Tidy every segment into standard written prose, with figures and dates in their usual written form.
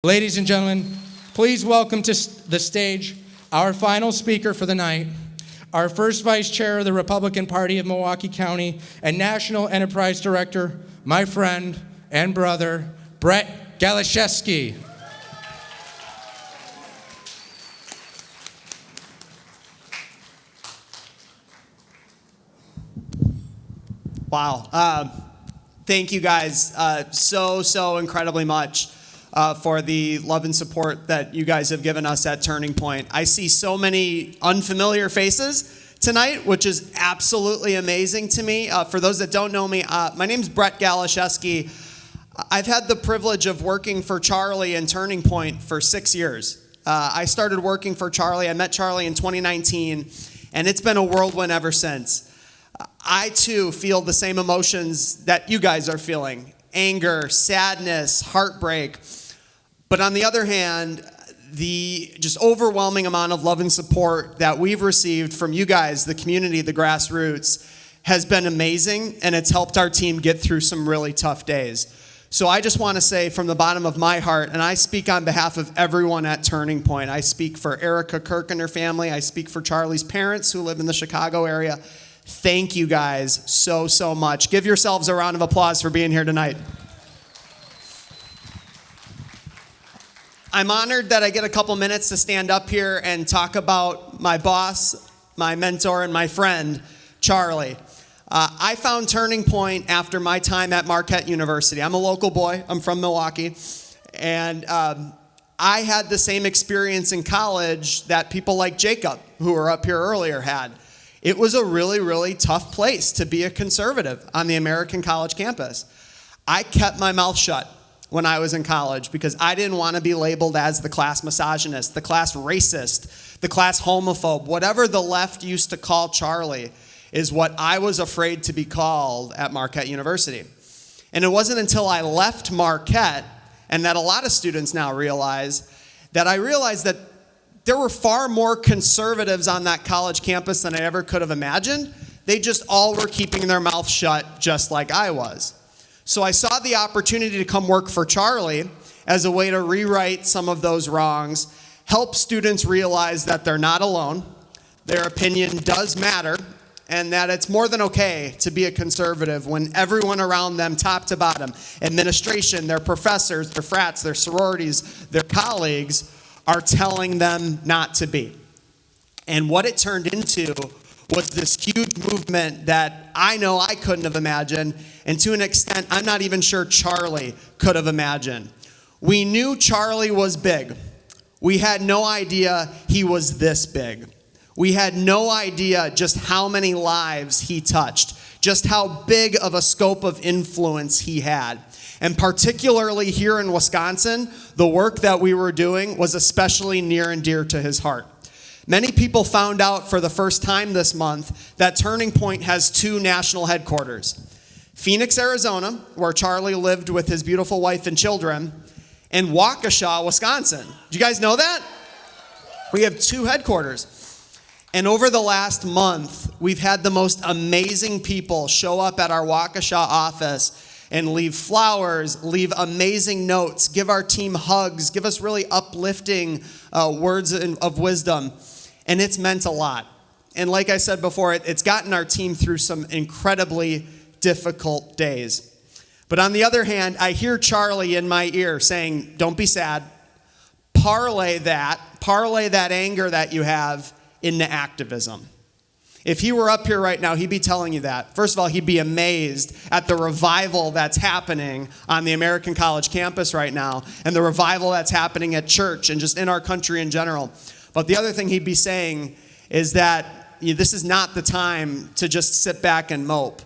Ladies and gentlemen, please welcome to the stage our final speaker for the night, our first vice chair of the Republican Party of Milwaukee County and National Enterprise Director, my friend and brother, Brett Galaszewski. Wow. Thank you guys so incredibly much for the love and support that you guys have given us at Turning Point. I see so many unfamiliar faces tonight, which is absolutely amazing to me. For those that don't know me, my name's Brett Galaszewski. I've had the privilege of working for Charlie and Turning Point for 6 years. I started working for Charlie. I met Charlie in 2019, and it's been a whirlwind ever since. I, too, feel the same emotions that you guys are feeling. Anger, sadness, heartbreak. But on the other hand, the just overwhelming amount of love and support that we've received from you guys, the community, the grassroots, has been amazing, and it's helped our team get through some really tough days. So I just want to say from the bottom of my heart, and I speak on behalf of everyone at Turning Point. I speak for Erica Kirk and her family. I speak for Charlie's parents who live in the Chicago area. Thank you guys so much. Give yourselves a round of applause for being here tonight. I'm honored that I get a couple minutes to stand up here and talk about my boss, my mentor, and my friend, Charlie. I found Turning Point after my time at Marquette University. I'm a local boy. I'm from Milwaukee. And I had the same experience in college that people like Jacob, who were up here earlier, had. It was a really tough place to be a conservative on the American college campus. I kept my mouth shut when I was in college because I didn't want to be labeled as the class misogynist, the class racist, the class homophobe. Whatever the left used to call Charlie is what I was afraid to be called at Marquette University. And it wasn't until I left Marquette, and that a lot of students now realize, that I realized that there were far more conservatives on that college campus than I ever could have imagined. They just all were keeping their mouth shut just like I was. So I saw the opportunity to come work for Charlie as a way to rewrite some of those wrongs, help students realize that they're not alone, their opinion does matter, and that it's more than okay to be a conservative when everyone around them, top to bottom, administration, their professors, their frats, their sororities, their colleagues, are telling them not to be. And what it turned into was this huge movement that I know I couldn't have imagined, and to an extent, I'm not even sure Charlie could have imagined. We knew Charlie was big. We had no idea he was this big. We had no idea just how many lives he touched, just how big of a scope of influence he had. And particularly here in Wisconsin, the work that we were doing was especially near and dear to his heart. Many people found out for the first time this month that Turning Point has two national headquarters. Phoenix, Arizona, where Charlie lived with his beautiful wife and children, and Waukesha, Wisconsin. Do you guys know that? We have two headquarters. And over the last month, we've had the most amazing people show up at our Waukesha office and leave flowers, leave amazing notes, give our team hugs, give us really uplifting words of wisdom. And it's meant a lot. And like I said before, it's gotten our team through some incredibly difficult days. But on the other hand, I hear Charlie in my ear saying, don't be sad. Parlay that anger that you have into activism. If he were up here right now, he'd be telling you that. First of all, he'd be amazed at the revival that's happening on the American college campus right now, and the revival that's happening at church and just in our country in general. But the other thing he'd be saying is that this is not the time to just sit back and mope.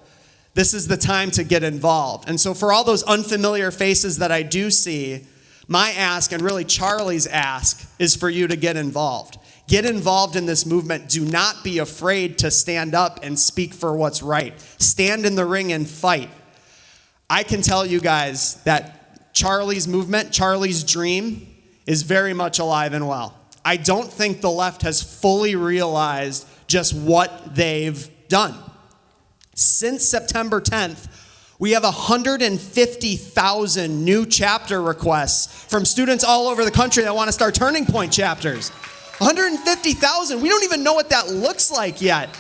This is the time to get involved. And so for all those unfamiliar faces that I do see, my ask, and really Charlie's ask, is for you to get involved. Get involved in this movement. Do not be afraid to stand up and speak for what's right. Stand in the ring and fight. I can tell you guys that Charlie's movement, Charlie's dream, is very much alive and well. I don't think the left has fully realized just what they've done. Since September 10th, We have 150,000 new chapter requests from students all over the country that want to start Turning Point chapters. 150,000. We don't even know what that looks like yet.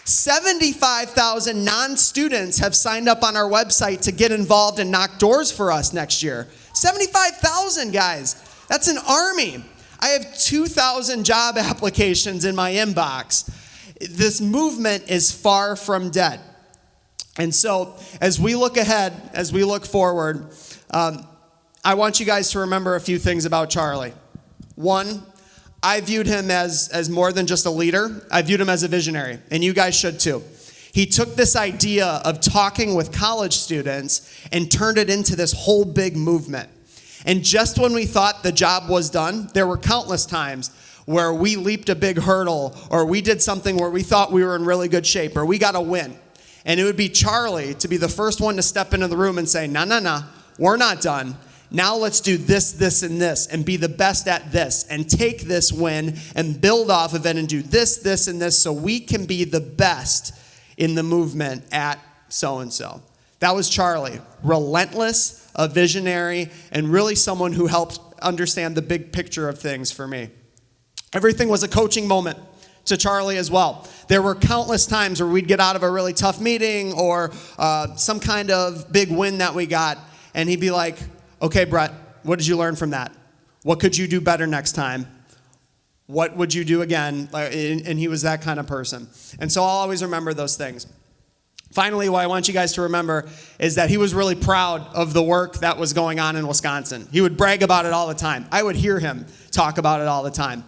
75,000 non-students have signed up on our website to get involved and knock doors for us next year. 75,000, guys. That's an army. I have 2,000 job applications in my inbox. This movement is far from dead. And so as we look ahead, as we look forward, I want you guys to remember a few things about Charlie. One, I viewed him as more than just a leader. I viewed him as a visionary, and you guys should too. He took this idea of talking with college students and turned it into this whole big movement. And just when we thought the job was done, there were countless times where we leaped a big hurdle, or we did something where we thought we were in really good shape, or we got a win. And it would be Charlie to be the first one to step into the room and say, no, we're not done. Now let's do this, this, and this, and be the best at this, and take this win and build off of it and do this, this, and this, so we can be the best in the movement at so-and-so. That was Charlie. Relentless, a visionary, and really someone who helped understand the big picture of things for me. Everything was a coaching moment to Charlie as well. There were countless times where we'd get out of a really tough meeting or some kind of big win that we got, and he'd be like, okay, Brett, what did you learn from that? What could you do better next time? What would you do again? And he was that kind of person. And so I'll always remember those things. Finally, what I want you guys to remember is that he was really proud of the work that was going on in Wisconsin. He would brag about it all the time. I would hear him talk about it all the time.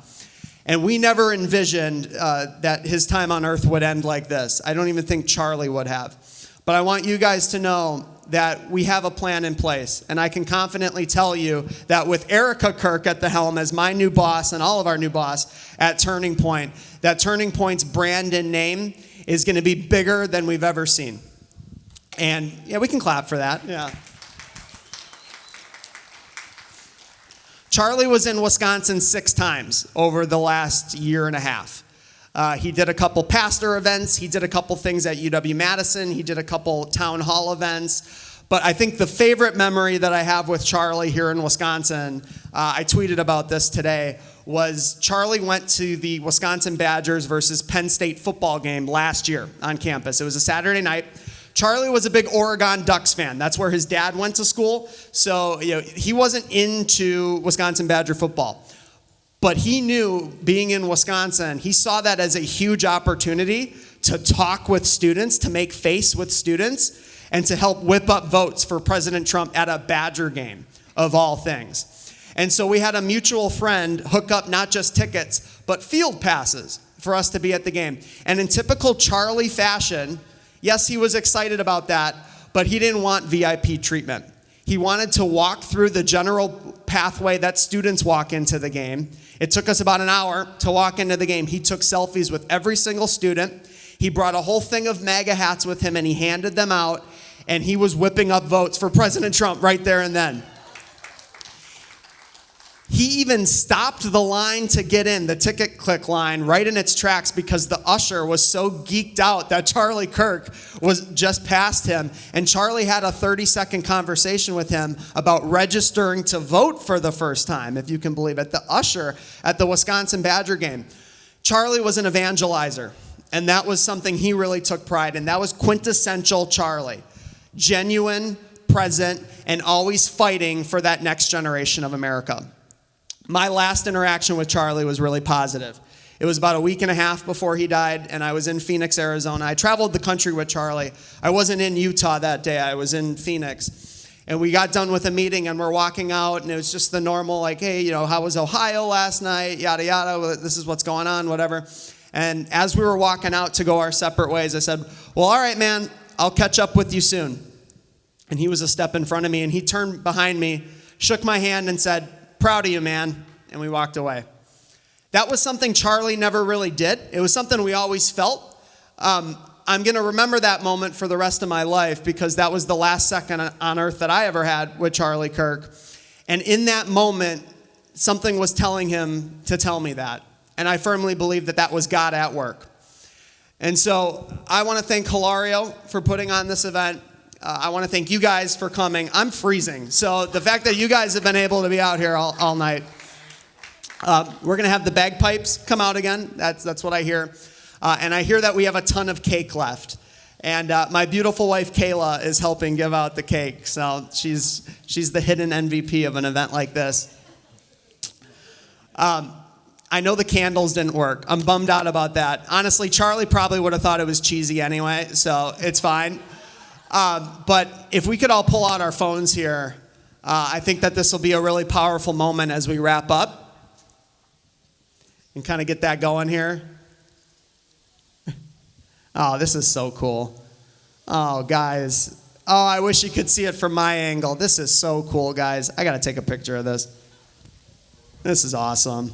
And we never envisioned that his time on earth would end like this. I don't even think Charlie would have. But I want you guys to know that we have a plan in place. And I can confidently tell you that with Erica Kirk at the helm as my new boss and all of our new boss at Turning Point, that Turning Point's brand and name is going to be bigger than we've ever seen. And yeah, we can clap for that. Yeah. Charlie was in Wisconsin 6 times over the last year and a half. He did a couple pastor events. He did a couple things at UW-Madison. He did a couple town hall events. But I think the favorite memory that I have with Charlie here in Wisconsin, I tweeted about this today, was Charlie went to the Wisconsin Badgers versus Penn State football game last year on campus. It was a Saturday night. Charlie was a big Oregon Ducks fan. That's where his dad went to school. So he wasn't into Wisconsin Badger football. But he knew, being in Wisconsin, he saw that as a huge opportunity to talk with students, to make face with students, and to help whip up votes for President Trump at a Badger game, of all things. And so we had a mutual friend hook up not just tickets, but field passes for us to be at the game. And in typical Charlie fashion, yes, he was excited about that, but he didn't want VIP treatment. He wanted to walk through the general pathway that students walk into the game. It took us about an hour to walk into the game. He took selfies with every single student. He brought a whole thing of MAGA hats with him, and he handed them out, and he was whipping up votes for President Trump right there and then. He even stopped the line to get in, the ticket click line, right in its tracks because the usher was so geeked out that Charlie Kirk was just past him. And Charlie had a 30-second conversation with him about registering to vote for the first time, if you can believe it, the usher at the Wisconsin Badger game. Charlie was an evangelizer, and that was something he really took pride in. That was quintessential Charlie. Genuine, present, and always fighting for that next generation of America. My last interaction with Charlie was really positive. It was about a week and a half before he died, and I was in Phoenix, Arizona. I traveled the country with Charlie. I wasn't in Utah that day. I was in Phoenix. And we got done with a meeting, and we're walking out, and it was just the normal, like, hey, how was Ohio last night? Yada, yada. This is what's going on, whatever. And as we were walking out to go our separate ways, I said, well, all right, man, I'll catch up with you soon. And he was a step in front of me, and he turned behind me, shook my hand, and said, proud of you, man. And we walked away. That was something Charlie never really did. It was something we always felt. I'm going to remember that moment for the rest of my life because that was the last second on earth that I ever had with Charlie Kirk. And in that moment, something was telling him to tell me that. And I firmly believe that that was God at work. And so I want to thank Hilario for putting on this event. I want to thank you guys for coming. I'm freezing, so the fact that you guys have been able to be out here all night. We're going to have the bagpipes come out again. That's what I hear. And I hear that we have a ton of cake left. And my beautiful wife, Kayla, is helping give out the cake. So she's the hidden MVP of an event like this. I know the candles didn't work. I'm bummed out about that. Honestly, Charlie probably would have thought it was cheesy anyway, so it's fine. But if we could all pull out our phones here, I think that this will be a really powerful moment as we wrap up and kind of get that going here. Oh, this is so cool. Oh, guys. Oh, I wish you could see it from my angle. This is so cool, guys. I got to take a picture of this. This is awesome.